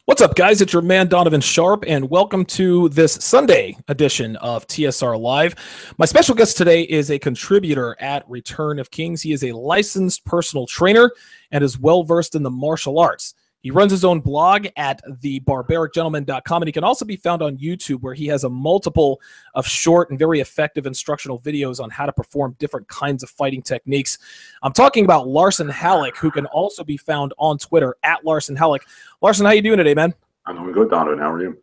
What's up, guys? It's your man, Donovan Sharp, and welcome to this Sunday edition of TSR Live. My special guest today is a contributor at Return of Kings. He is a licensed personal trainer and is well-versed in the martial arts. He runs his own blog at thebarbaricgentleman.com, and he can also be found on YouTube, where he has a multiple of short and very effective instructional videos on how to perform different kinds of fighting techniques. I'm talking about Larsen Halleck, who can also be found on Twitter at Larsen Halleck. Larsen, how you doing today, man? I'm doing good, Donovan. How are you?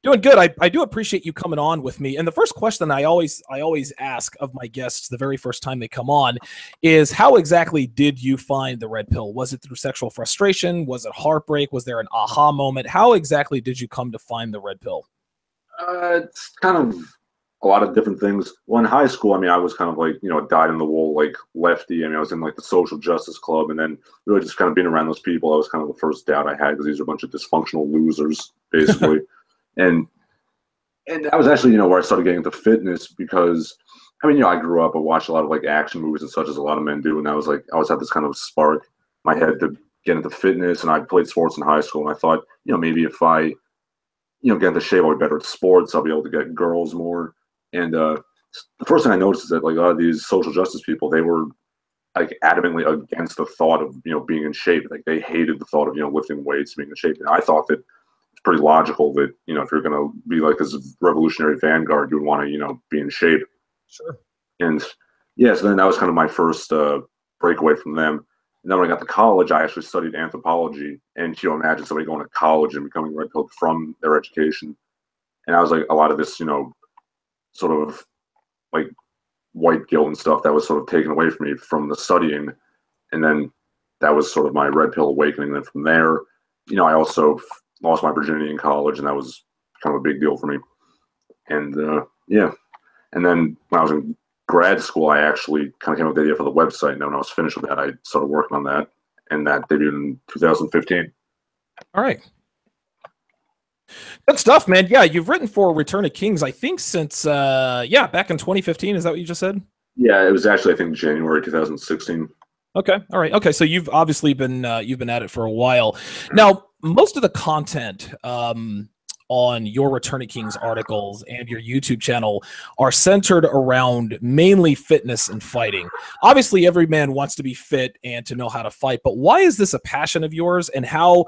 Doing good. I do appreciate you coming on with me. And the first question I always ask of my guests the very first time they come on is, how exactly did you find the red pill? Was it through sexual frustration? Was it heartbreak? Was there an aha moment? How exactly did you come to find the red pill? It's kind of a lot of different things. Well, in high school, I was kind of like, dyed in the wool, like lefty. I was in like the social justice club, and then really just kind of being around those people. I was kind of the first doubt I had, because these are a bunch of dysfunctional losers, basically. And that was actually, where I started getting into fitness, because, I grew up, I watched a lot of like action movies and such, as a lot of men do. And I was like, I always had this kind of spark in my head to get into fitness. And I played sports in high school. And I thought, maybe if I, get into shape, I'll be better at sports. I'll be able to get girls more. And the first thing I noticed is that like a lot of these social justice people, they were like adamantly against the thought of, being in shape. Like they hated the thought of, lifting weights, being in shape. And I thought that it's pretty logical that, if you're going to be like this revolutionary vanguard, you would want to, be in shape. Sure. And yeah, so then that was kind of my first breakaway from them. And then when I got to college, I actually studied anthropology. And imagine somebody going to college and becoming red pilled from their education. And I was like, a lot of this, sort of like white guilt and stuff that was sort of taken away from me from the studying. And then that was sort of my red pill awakening. Then from there, I also lost my virginity in college, and that was kind of a big deal for me. And yeah, and then when I was in grad school, I actually kind of came up with the idea for the website. And then when I was finished with that, I started working on that, and that debuted in 2015. All right. Good stuff, man. Yeah, you've written for Return of Kings, I think, since back in 2015. Is that what you just said? Yeah, it was actually, I think, January 2016. Okay. All right. Okay. So you've obviously been at it for a while. Now, most of the content on your Return of Kings articles and your YouTube channel are centered around mainly fitness and fighting. Obviously, every man wants to be fit and to know how to fight, but why is this a passion of yours, and how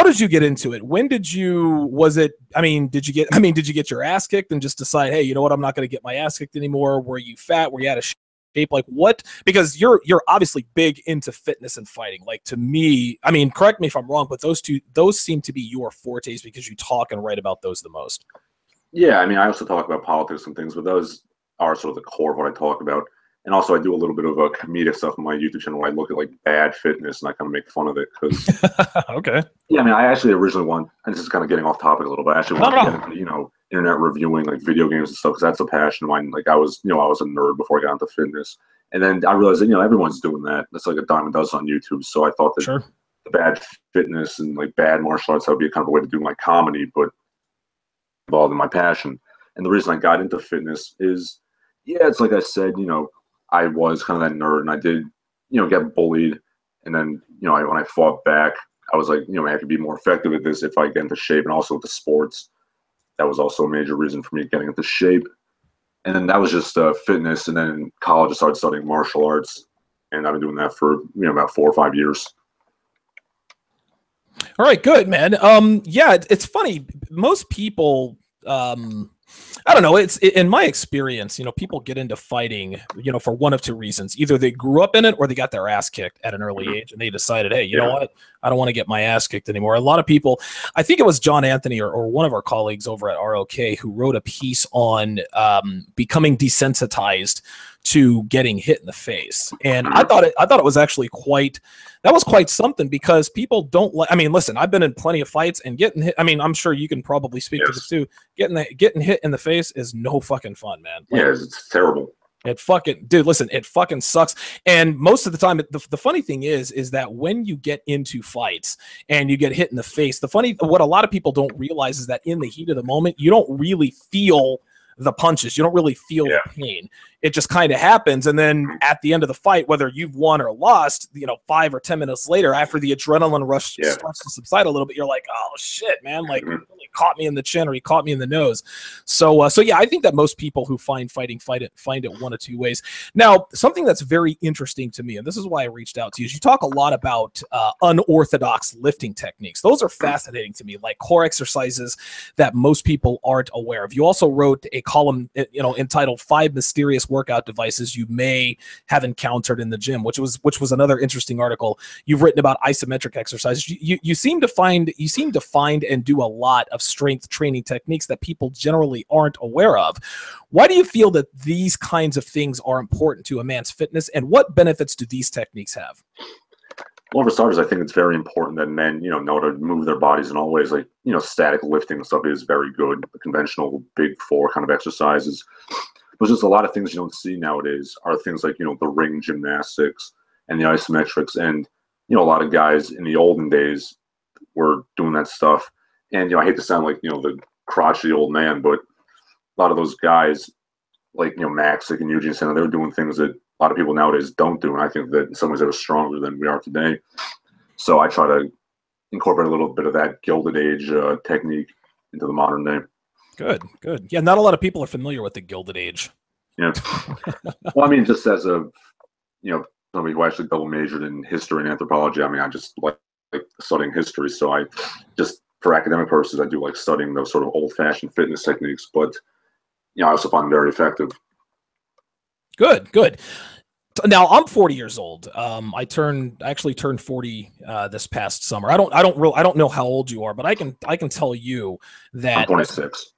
did you get into it? When did you, did you get your ass kicked and just decide, hey, you know what, I'm not going to get my ass kicked anymore? Were you fat? Were you out of shape? Like what? Because you're obviously big into fitness and fighting. Like, to me, correct me if I'm wrong, but those seem to be your fortes, because you talk and write about those the most. Yeah, I also talk about politics and things, but those are sort of the core of what I talk about. And also, I do a little bit of comedic stuff on my YouTube channel where I look at like bad fitness and I kind of make fun of it. Because okay. Yeah, I actually originally and this is kind of getting off topic a little bit. I actually wanted to get into, internet reviewing like video games and stuff, because that's a passion of mine. Like I was a nerd before I got into fitness, and then I realized that everyone's doing that. That's like a dime a dozen on YouTube. So I thought that the bad fitness and like bad martial arts, that would be kind of a way to do my comedy, but involved in my passion. And the reason I got into fitness is, it's like I said, I was kind of that nerd, and I did, get bullied. And then, when I fought back, I was like, I could be more effective at this if I get into shape, and also with the sports. That was also a major reason for me getting into shape. And then that was just fitness. And then in college, I started studying martial arts, and I've been doing that for, about 4 or 5 years. All right, good, man. Yeah, it's funny. Most people, I don't know. In my experience, people get into fighting, for one of two reasons. Either they grew up in it, or they got their ass kicked at an early age, and they decided, hey, you know what? I don't want to get my ass kicked anymore. A lot of people, I think it was John Anthony or one of our colleagues over at ROK, who wrote a piece on becoming desensitized to getting hit in the face. And I thought it was actually quite something, because people don't like, listen, I've been in plenty of fights, and getting hit, I'm sure you can probably speak to this too. Getting hit in the face is no fucking fun, man. Like, it's terrible. Dude, listen, it fucking sucks. And most of the time, the funny thing is that when you get into fights and you get hit in the face, what a lot of people don't realize is that in the heat of the moment, you don't really feel the punches. You don't really feel the pain. It just kind of happens. And then at the end of the fight, whether you've won or lost, 5 or 10 minutes later, after the adrenaline rush starts to subside a little bit, you're like, oh shit, man, like he really caught me in the chin or he caught me in the nose. So yeah, I think that most people who find fighting find it one of two ways. Now, something that's very interesting to me, and this is why I reached out to you, is you talk a lot about unorthodox lifting techniques. Those are fascinating to me, like core exercises that most people aren't aware of. You also wrote a column, entitled 5 Mysterious Workout Devices You May Have Encountered in the Gym, which was another interesting article. You've written about isometric exercises. You seem to find and do a lot of strength training techniques that people generally aren't aware of. Why do you feel that these kinds of things are important to a man's fitness, and what benefits do these techniques have? Well, for starters, I think it's very important that men, know to move their bodies in all ways. Like, static lifting and stuff is very good. The conventional big 4 kind of exercises. There's just a lot of things you don't see nowadays are things like, the ring gymnastics and the isometrics. And, a lot of guys in the olden days were doing that stuff. And, I hate to sound like, the crotchety old man, but a lot of those guys like, Maxick and Eugene Center, they were doing things that a lot of people nowadays don't do, and I think that in some ways they were stronger than we are today. So I try to incorporate a little bit of that Gilded Age technique into the modern day. Good. Yeah, not a lot of people are familiar with the Gilded Age. Yeah. Well, I mean, just as a, somebody who actually double majored in history and anthropology, I mean, I just like studying history. So I just, for academic purposes, I do like studying those sort of old-fashioned fitness techniques, but, I also find them very effective. Good. Now I'm 40 years old. I actually turned 40 this past summer. I don't know how old you are, but I can tell you that I'm 26.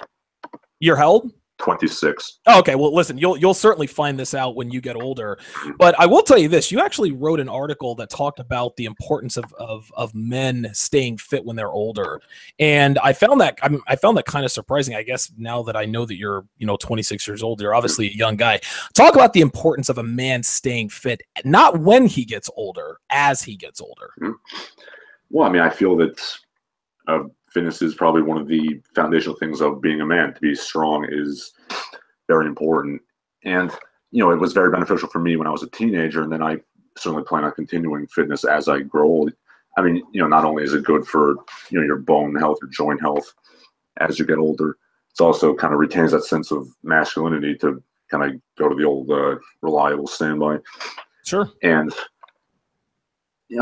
You're how old? 26. Oh, okay. Well, listen, you'll certainly find this out when you get older. But I will tell you this: you actually wrote an article that talked about the importance of men staying fit when they're older, and I found that kind of surprising. I guess now that I know that you're 26 years old, you're obviously a young guy. Talk about the importance of a man staying fit, not when he gets older, as he gets older. Well, I mean, I feel that fitness is probably one of the foundational things of being a man. To be strong is very important. And, it was very beneficial for me when I was a teenager, and then I certainly plan on continuing fitness as I grow old. I mean, not only is it good for, your bone health, your joint health as you get older, it's also kind of retains that sense of masculinity to kind of go to the old reliable standby. Sure. And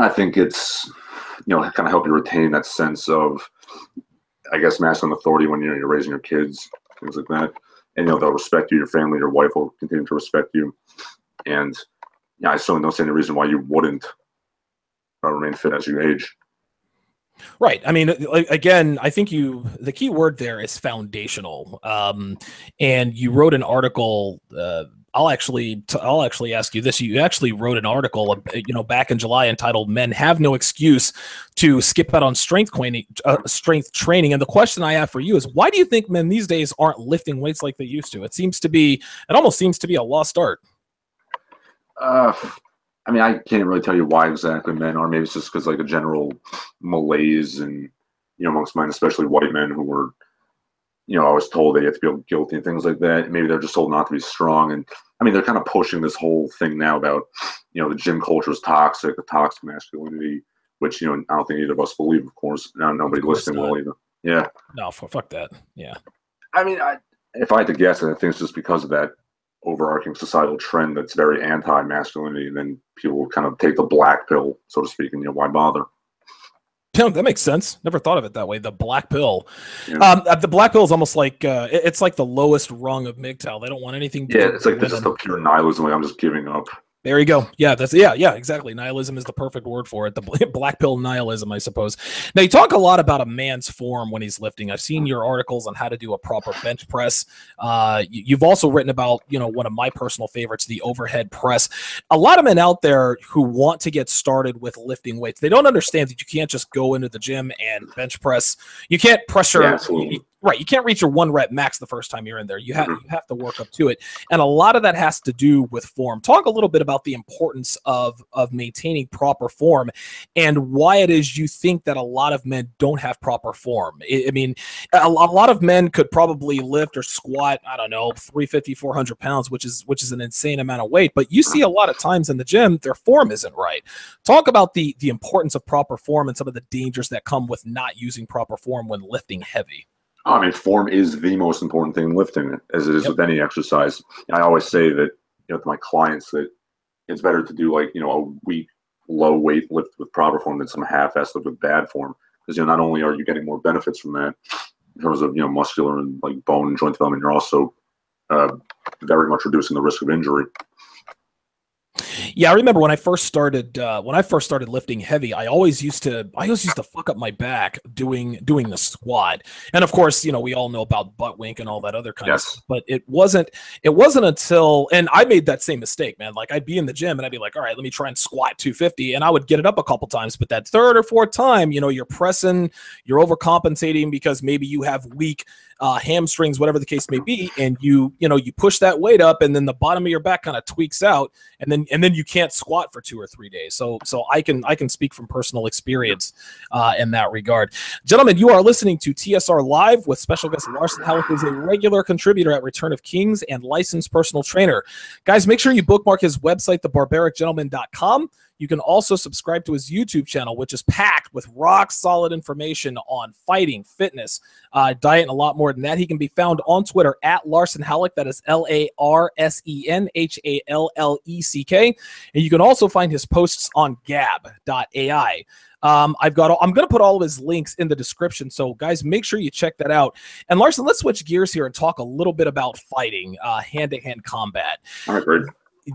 I think it's, kind of help you retain that sense of, I guess, masculine authority when you're raising your kids, things like that. And they'll respect you. Your family, your wife will continue to respect you. And I certainly don't see any reason why you wouldn't remain fit as you age. Right. I mean, again, I think the key word there is foundational. And you wrote an article. I'll actually ask you this. You actually wrote an article, back in July entitled "Men Have No Excuse to Skip Out on Strength Training." And the question I have for you is, why do you think men these days aren't lifting weights like they used to? It almost seems to be a lost art. I mean, I can't really tell you why exactly men are. Maybe it's just because like a general malaise and, amongst men, especially white men who were, I was told they have to feel guilty and things like that. Maybe they're just told not to be strong. And I mean, they're kind of pushing this whole thing now about, the gym culture is toxic, the toxic masculinity, which, I don't think either of us believe, of course. Nobody listening will either. Yeah. No, fuck that. Yeah. I mean, if I had to guess, I think it's just because of that overarching societal trend that's very anti-masculinity, and then people will kind of take the black pill, so to speak, and why bother? Yeah, that makes sense. Never thought of it that way. The black pill. Yeah. The black pill is almost like it's like the lowest rung of MGTOW. They don't want anything to do it's like this is the pure nihilism. Like, I'm just giving up. There you go. Yeah, exactly. Nihilism is the perfect word for it. The black pill nihilism, I suppose. Now, you talk a lot about a man's form when he's lifting. I've seen your articles on how to do a proper bench press. You've also written about, one of my personal favorites, the overhead press. A lot of men out there who want to get started with lifting weights, they don't understand that you can't just go into the gym and bench press. You can't pressure. Right, you can't reach your 1 rep max the first time you're in there. You have to work up to it, and a lot of that has to do with form. Talk a little bit about the importance of maintaining proper form, and why it is you think that a lot of men don't have proper form. I mean, a lot of men could probably lift or squat, I don't know, 350, 400 pounds, which is an insane amount of weight. But you see a lot of times in the gym, their form isn't right. Talk about the importance of proper form and some of the dangers that come with not using proper form when lifting heavy. I mean, form is the most important thing in lifting, as it is with any exercise. And I always say that, to my clients, that it's better to do a weak, low weight lift with proper form than some half-assed lift with bad form, because not only are you getting more benefits from that in terms of muscular and like bone and joint development, you're also very much reducing the risk of injury. Yeah, I remember when I first started lifting heavy, I always used to fuck up my back doing the squat. And of course, we all know about butt wink and all that other kind of stuff. But it wasn't until, and I made that same mistake, man. Like, I'd be in the gym and I'd be like, all right, let me try and squat 250, and I would get it up a couple times, but that third or fourth time, you're pressing, you're overcompensating because maybe you have weak hamstrings, whatever the case may be, and you push that weight up, and then the bottom of your back kind of tweaks out, and then you can't squat for 2 or 3 days. So I can speak from personal experience in that regard. Gentlemen, you are listening to TSR Live with special guest Larsen Halleck, who is a regular contributor at Return of Kings and licensed personal trainer. Guys, make sure you bookmark his website, thebarbaricgentleman.com. You can also subscribe to his YouTube channel, which is packed with rock-solid information on fighting, fitness, diet, and a lot more than that. He can be found on Twitter at Larsen Halleck. That is LARSENHALLECK. And you can also find his posts on gab.ai. I'm going to put all of his links in the description. So, guys, make sure you check that out. And, Larsen, let's switch gears here and talk a little bit about fighting, hand-to-hand combat. All right, great.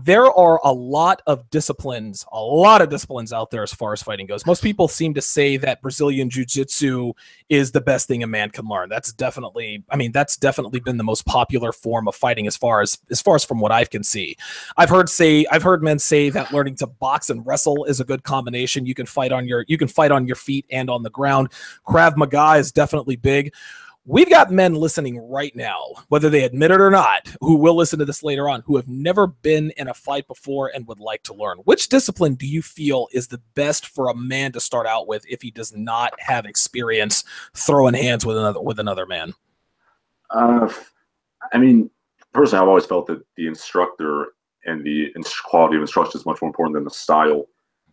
There are a lot of disciplines out there as far as fighting goes. Most people seem to say that Brazilian Jiu-Jitsu is the best thing a man can learn. That's definitely been the most popular form of fighting as far as from what I can see. I've heard men say that learning to box and wrestle is a good combination. You can fight on your feet and on the ground. Krav Maga is definitely big. We've got men listening right now, whether they admit it or not, who will listen to this later on, who have never been in a fight before and would like to learn. Which discipline do you feel is the best for a man to start out with if he does not have experience throwing hands with another man? I mean, personally, I've always felt that the instructor and the quality of instruction is much more important than the style.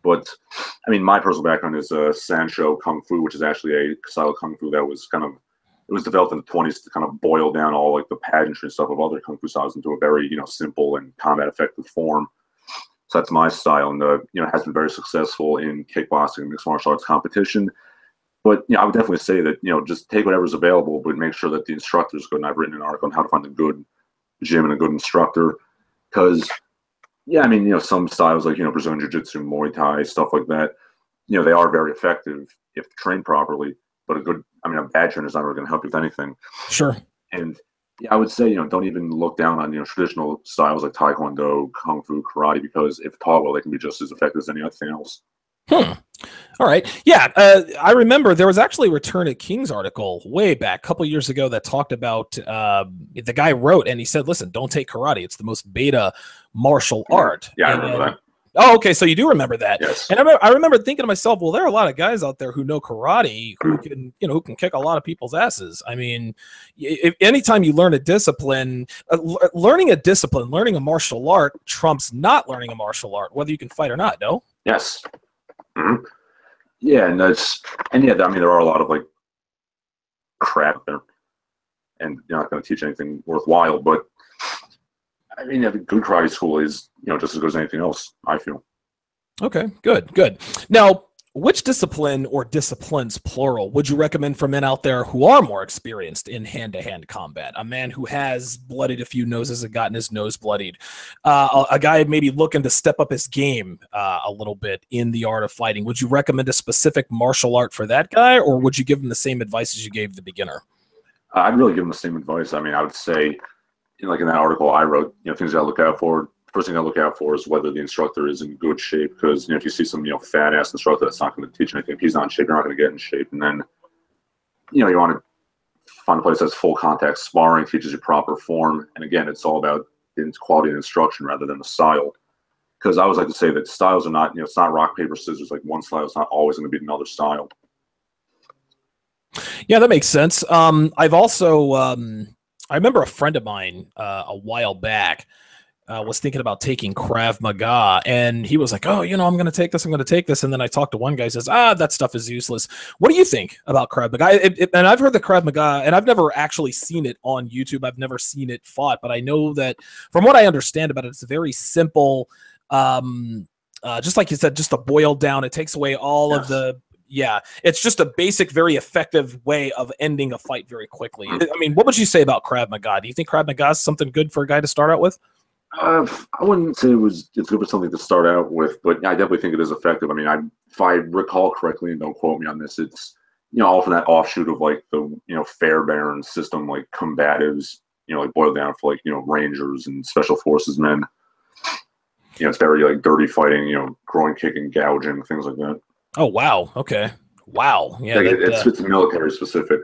But, I mean, my personal background is Sancho Kung Fu, which is actually a style of Kung Fu that was it was developed in the 20s to kind of boil down all like the pageantry stuff of other Kung Fu styles into a very, simple and combat effective form. So that's my style, and it has been very successful in kickboxing and mixed martial arts competition. But I would definitely say that just take whatever's available, but make sure that the instructor is good. And I've written an article on how to find a good gym and a good instructor, because some styles like Brazilian Jiu-Jitsu, Muay Thai, stuff like that, they are very effective if trained properly. But a bad trainer is not really going to help you with anything. Sure. And I would say, don't even look down on, traditional styles like Taekwondo, Kung Fu, Karate, because if taught well, they can be just as effective as any other thing else. All right. Yeah. I remember there was actually a Return of Kings article way back a couple years ago that talked about the guy wrote, and he said, listen, don't take karate. It's the most beta martial art. Yeah, I remember that. Oh, okay. So you do remember that. Yes. And I remember thinking to myself, well, there are a lot of guys out there who know karate who can kick a lot of people's asses. I mean, anytime you learn a discipline, learning a martial art trumps not learning a martial art, whether you can fight or not. No. Yes. Mm-hmm. Yeah, there are a lot of like crap there, and you're not going to teach anything worthwhile. But I mean, the good karate school is just as good as anything else, I feel. Okay, good. Now, which discipline or disciplines, plural, would you recommend for men out there who are more experienced in hand-to-hand combat? A man who has bloodied a few noses and gotten his nose bloodied. A guy maybe looking to step up his game a little bit in the art of fighting. Would you recommend a specific martial art for that guy, or would you give him the same advice as you gave the beginner? I'd really give him the same advice. I mean, I would say, like in that article I wrote, things you got to look out for. First thing I look out for is whether the instructor is in good shape, because if you see some fat ass instructor that's not going to teach anything, if he's not in shape, you're not going to get in shape. And then you want to find a place that's full contact sparring, teaches you proper form. And again, it's all about the quality of instruction rather than the style. Because I always like to say that styles are not, it's not rock, paper, scissors. Like one style is not always going to beat another style. Yeah, that makes sense. I've also, I remember a friend of mine a while back was thinking about taking Krav Maga, and he was like, "Oh, I'm going to take this. I'm going to take this." And then I talked to one guy who says, that stuff is useless. What do you think about Krav Maga? And I've heard the Krav Maga, and I've never actually seen it on YouTube. I've never seen it fought, but I know that from what I understand about it, it's very simple. Just like you said, just a boiled down. It takes away all of the. Yeah, it's just a basic, very effective way of ending a fight very quickly. I mean, what would you say about Krav Maga? Do you think Krav Maga is something good for a guy to start out with? I wouldn't say it's good for something to start out with, but I definitely think it is effective. I mean, if I recall correctly, and don't quote me on this, it's often that offshoot of like the fair baron system, like combatives, like boiled down for like rangers and special forces men. It's very like dirty fighting, groin kicking, gouging, things like that. Oh wow, okay, wow, yeah, it's military specific.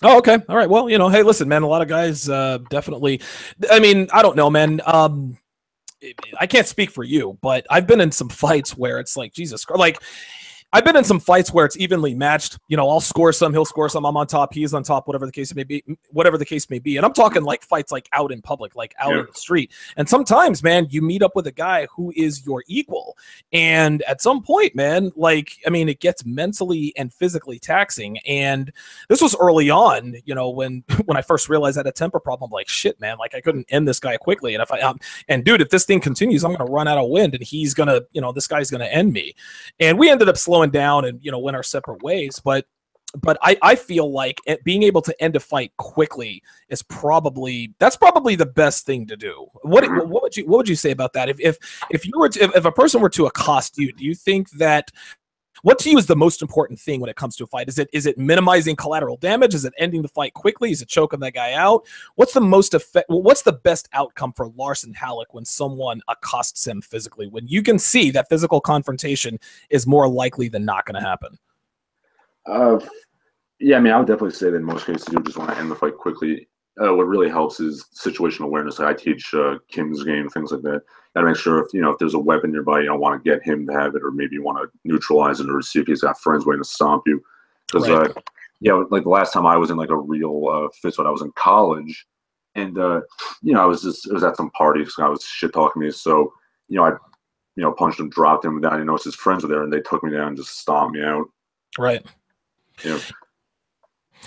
Oh, okay. All right. Well, hey, listen, man, a lot of guys definitely, I mean, I don't know, man. I can't speak for you, but I've been in some fights where it's like, Jesus Christ, like, I've been in some fights where it's evenly matched. I'll score some, he'll score some. I'm on top, he's on top, whatever the case may be. And I'm talking like fights like out in public, like out in the street. And sometimes, man, you meet up with a guy who is your equal. And at some point, man, like, I mean, it gets mentally and physically taxing. And this was early on, when I first realized I had a temper problem. I'm like, shit, man, like I couldn't end this guy quickly. And and dude, if this thing continues, I'm going to run out of wind, and he's going to, this guy's going to end me. And we ended up slowing down and went our separate ways, but I feel like being able to end a fight quickly is probably the best thing to do. What would you say about that? If a person were to accost you, do you think that what to you is the most important thing when it comes to a fight? Is it minimizing collateral damage? Is it ending the fight quickly? Is it choking that guy out? What's the best outcome for Larsen Halleck when someone accosts him physically? When you can see that physical confrontation is more likely than not going to happen? Yeah, I mean, I would definitely say that in most cases you just want to end the fight quickly. What really helps is situational awareness. I teach Kim's game, things like that. Got to make sure if there's a weapon nearby, you don't want to get him to have it, or maybe you want to neutralize it, or see if he's got friends waiting to stomp you. Because like the last time I was in like a real fist fight, I was in college, and it was at some party because I was shit talking me. So I punched him, dropped him, and then I noticed his friends were there, and they took me down and just stomped me out. Right.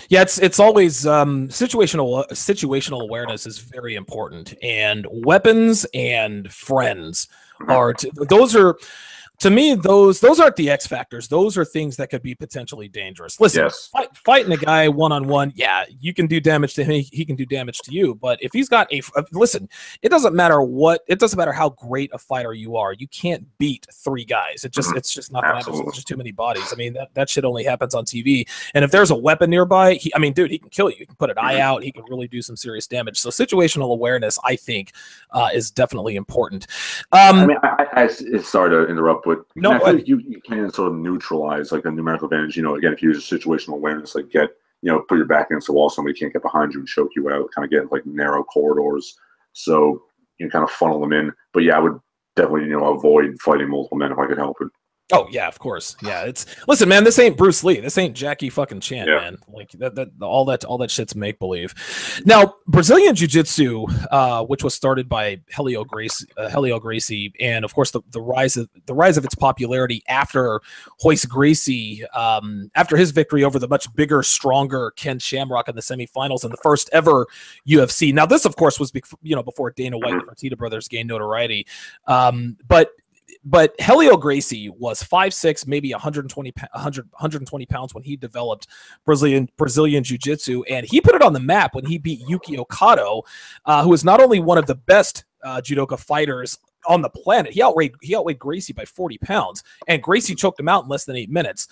Yeah, it's always situational awareness is very important, and weapons and friends are to me, those aren't the X factors. Those are things that could be potentially dangerous. Listen, fighting a guy one-on-one, yeah, you can do damage to him. He can do damage to you. But if he's got listen, it doesn't matter how great a fighter you are. You can't beat three guys. It's just not going to happen. There's just too many bodies. I mean, that shit only happens on TV. And if there's a weapon nearby, he can kill you. He can put an eye out. He can really do some serious damage. So situational awareness, I think, is definitely important. I mean, I sorry to interrupt, but no, I think you can sort of neutralize like a numerical advantage. Again, if you use situational awareness, like put your back against the wall, somebody can't get behind you and choke you out, kind of get like narrow corridors, so you can kind of funnel them in. But yeah, I would definitely avoid fighting multiple men if I could help it. Oh yeah, of course. Yeah, listen, man. This ain't Bruce Lee. This ain't Jackie fucking Chan, man. Like all that shit's make believe. Now, Brazilian Jiu-Jitsu, which was started by Helio Gracie, and of course the rise of its popularity after Royce Gracie, after his victory over the much bigger, stronger Ken Shamrock in the semifinals and the first ever UFC. Now, this of course was before Dana White and the Fertitta brothers gained notoriety, But Helio Gracie was 5'6", maybe 120 pounds when he developed Brazilian Jiu-Jitsu, and he put it on the map when he beat Yuki Okado, who is not only one of the best judoka fighters on the planet. He outweighed Gracie by 40 pounds, and Gracie choked him out in less than 8 minutes.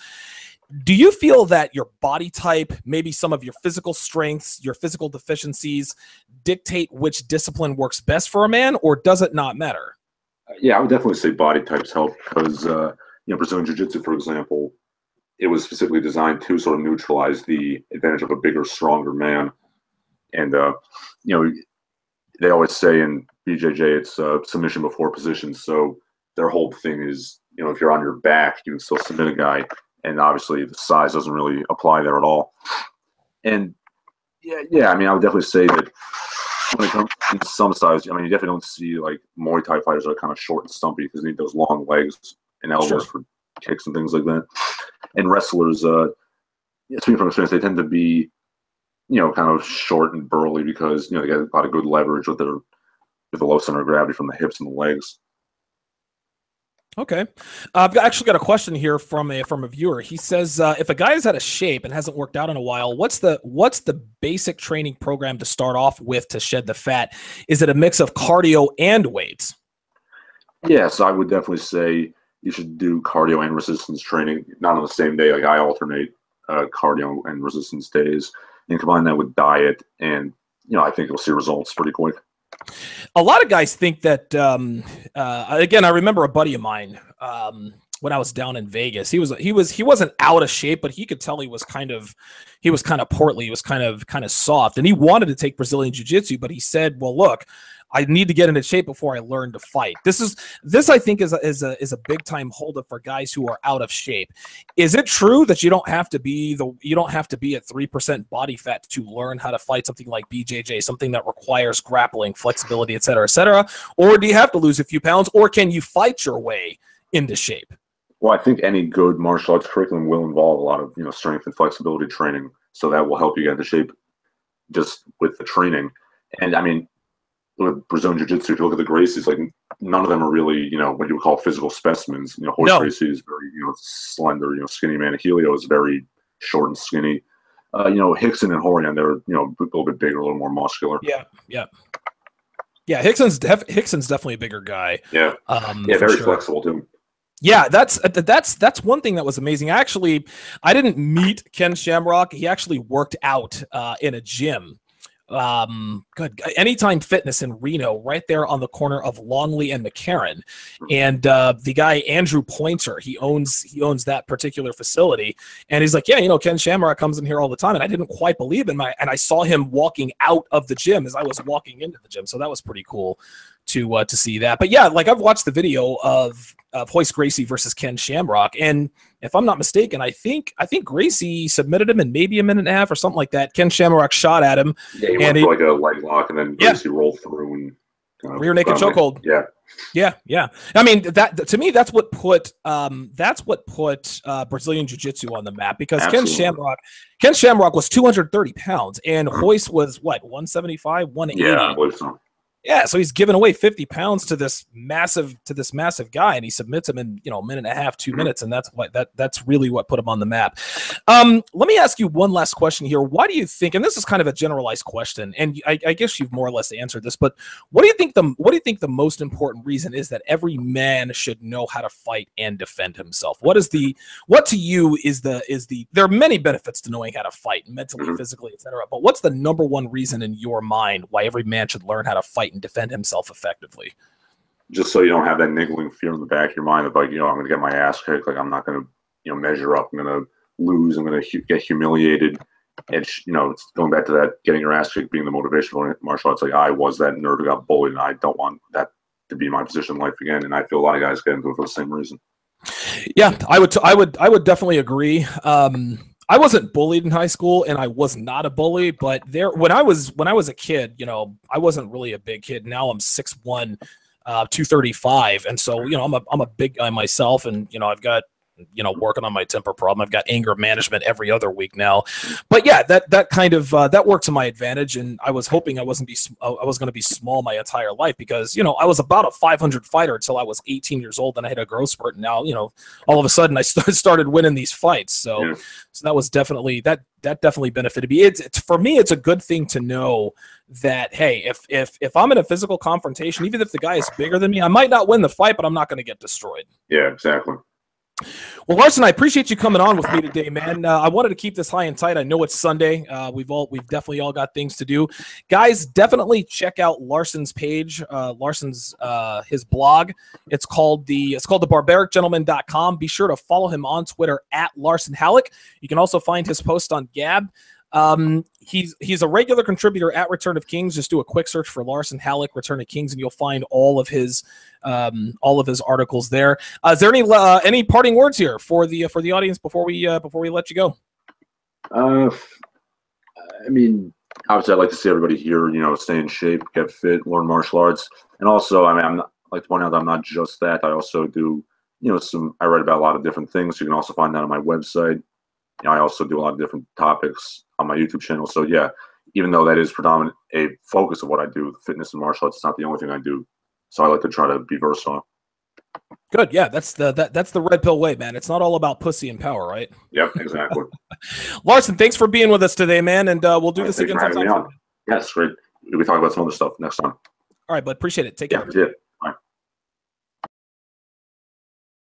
Do you feel that your body type, maybe some of your physical strengths, your physical deficiencies, dictate which discipline works best for a man, or does it not matter? Yeah, I would definitely say body types help because Brazilian Jiu-Jitsu, for example, it was specifically designed to sort of neutralize the advantage of a bigger, stronger man. And you know, they always say in BJJ it's submission before position. So their whole thing is, you know, if you're on your back, you can still submit a guy, and obviously the size doesn't really apply there at all. And yeah, I mean, I would definitely say that when it comes to some size, I mean, you definitely don't see like Muay Thai fighters that are kind of short and stumpy because they need those long legs and elbows for kicks and things like that. And wrestlers, speaking from experience, they tend to be, you know, kind of short and burly because, you know, they got a lot of good leverage with the low center of gravity from the hips and the legs. Okay. I've actually got a question here from a viewer. He says, if a guy is out of shape and hasn't worked out in a while, what's the basic training program to start off with to shed the fat? Is it a mix of cardio and weights? Yes, I would definitely say you should do cardio and resistance training, not on the same day. Like I alternate cardio and resistance days and combine that with diet, and, you know, I think you'll see results pretty quick. A lot of guys think that, again, I remember a buddy of mine, when I was down in Vegas, he wasn't out of shape, but he could tell he was kind of portly. He was kind of soft, and he wanted to take Brazilian Jiu-Jitsu, but he said, well, look, I need to get into shape before I learn to fight. This I think is a big time holdup for guys who are out of shape. Is it true that you don't have to be at 3% body fat to learn how to fight something like BJJ, something that requires grappling, flexibility, et cetera, or do you have to lose a few pounds, or can you fight your way into shape? Well, I think any good martial arts curriculum will involve a lot of, you know, strength and flexibility training, so that will help you get into shape just with the training. And I mean, with Brazilian Jiu-Jitsu, if you look at the Gracies, like none of them are really, you know, what you would call physical specimens. You know, Royce Gracie is very, you know, slender, you know, skinny man. Helio is very short and skinny. You know, Hickson and Horian, they're, you know, a little bit bigger, a little more muscular. Yeah. Hickson's definitely a bigger guy. Yeah, very flexible too. Yeah, that's one thing that was amazing. I didn't meet Ken Shamrock. He actually worked out in a gym. Anytime Fitness in Reno, right there on the corner of Longley and McCarran. And the guy Andrew Pointer, he owns that particular facility, and he's like, yeah, you know, Ken Shamrock comes in here all the time, and I didn't quite believe in and I saw him walking out of the gym as I was walking into the gym, so that was pretty cool to see that. But yeah, like I've watched the video of Royce Gracie versus Ken Shamrock, and if I'm not mistaken, I think Gracie submitted him in maybe a minute and a half or something like that. Ken Shamrock shot at him. Yeah, he went for like a leg lock, and then Gracie rolled through and rear naked chokehold. Yeah. I mean, that to me, that's what put Brazilian Jiu-Jitsu on the map, because Absolutely. Ken Shamrock was 230 pounds, and Royce was what, 175, 180. Yeah, I believe so. Yeah, so he's giving away 50 pounds to this massive guy, and he submits him in, you know, a minute and a half, 2 minutes, and that's really what put him on the map. Let me ask you one last question here. Why do you think, and this is kind of a generalized question, and I guess you've more or less answered this, but what do you think the most important reason is that every man should know how to fight and defend himself? What to you is the there are many benefits to knowing how to fight mentally, physically, etc. But what's the number one reason in your mind why every man should learn how to fight and defend himself effectively? Just so you don't have that niggling fear in the back of your mind of like, you know, I'm going to get my ass kicked. Like I'm not going to, you know, measure up. I'm going to lose. I'm going to get humiliated. And, you know, it's going back to that getting your ass kicked being the motivation for martial arts. Like I was that nerd who got bullied, and I don't want that to be my position in life again. And I feel a lot of guys get into it for the same reason. Yeah, I would definitely agree. I wasn't bullied in high school, and I was not a bully, but when I was a kid, you know, I wasn't really a big kid. Now I'm 6'1", 235, and so, you know, I'm a big guy myself, and, you know, I've got, you know, working on my temper problem. I've got anger management every other week now. But yeah, that kind of that worked to my advantage, and I was hoping I was going to be small my entire life, because, you know, I was about a 500 fighter until I was 18 years old, and I hit a growth spurt, and now, you know, all of a sudden I started winning these fights. So that was definitely that definitely benefited me. For me, it's a good thing to know that, hey, if I'm in a physical confrontation, even if the guy is bigger than me, I might not win the fight, but I'm not going to get destroyed. Yeah, exactly. Well, Larsen, I appreciate you coming on with me today, man. I wanted to keep this high and tight. I know it's Sunday. We've definitely all got things to do. Guys, definitely check out Larsen's page, Larsen's his blog. It's called thebarbaricgentleman.com. Be sure to follow him on Twitter at Larsen Halleck. You can also find his post on Gab. He's a regular contributor at Return of Kings. Just do a quick search for Larsen Halleck Return of Kings, and you'll find all of his articles there. Is there any parting words here for the audience before we let you go? I mean, obviously, I'd like to see everybody here, stay in shape, get fit, learn martial arts, and also, I mean, I'd like to point out that I'm not just that. I also do, I write about a lot of different things. You can also find that on my website. I also do a lot of different topics on my YouTube channel. So yeah, even though that is predominant a focus of what I do, fitness and martial arts, it's not the only thing I do. So I like to try to be versatile. Good. Yeah, that's the red pill way, man. It's not all about pussy and power, right? Yep, exactly. Larsen, thanks for being with us today, man, and we'll do this again sometime. Yes, great. We talk about some other stuff next time. All right, bud. Appreciate it. Take care. Yeah.